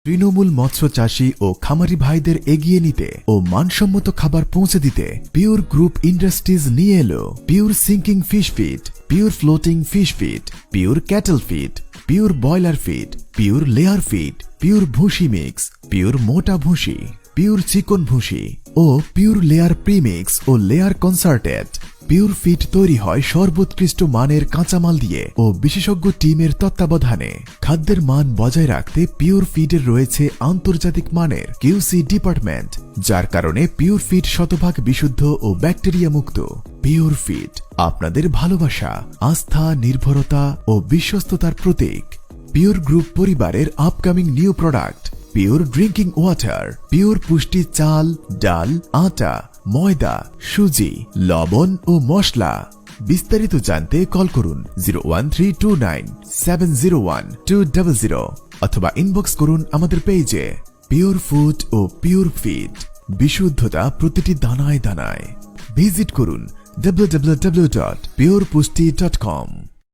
তৃণমূল মৎস্য চাষী ও খামারি ভাইদের এগিয়ে নিতে ও মানসম্মত খাবার পৌঁছে দিতে পিওর গ্রুপ ইন্ডাস্ট্রিজ নিয়ে এলো pure sinking fish feed, pure floating fish feed, pure cattle feed, pure broiler feed, pure layer feed, pure ভুসি মিক্স, পিওর মোটা ভুসি, পিওর চিকন ভুসি ও পিওর লেয়ার প্রিমিক্স ও লেয়ার কনসার্টেড। পিওর ফিড তৈরি হয় সর্বোৎকৃষ্ট মানের কাঁচামাল দিয়ে ও বিশেষজ্ঞ টিমের তত্ত্বাবধানে। খাদ্যের মান বজায় রাখতে পিওর ফিডের রয়েছে আন্তর্জাতিক মানের কিউসি ডিপার্টমেন্ট, যার কারণে পিওর ফিড শতভাগ বিশুদ্ধ ও ব্যাকটেরিয়া মুক্ত। পিওর ফিড আপনাদের ভালোবাসা, আস্থা, নির্ভরতা ও বিশ্বস্ততার প্রতীক। পিওর গ্রুপ পরিবারের upcoming new product pure drinking water, pure পুষ্টি চাল, ডাল, আটা, ময়দা, সুজি, লবণ ও মশলা। বিস্তারিত জানতে কল করুন 01329701200 অথবা ইনবক্স করুন আমাদের পেজে। পিওর ফুড ও পিওর ফিড, বিশুদ্ধতা প্রতিটি দানায় দানায়। ভিজিট করুন www.purepushti.com।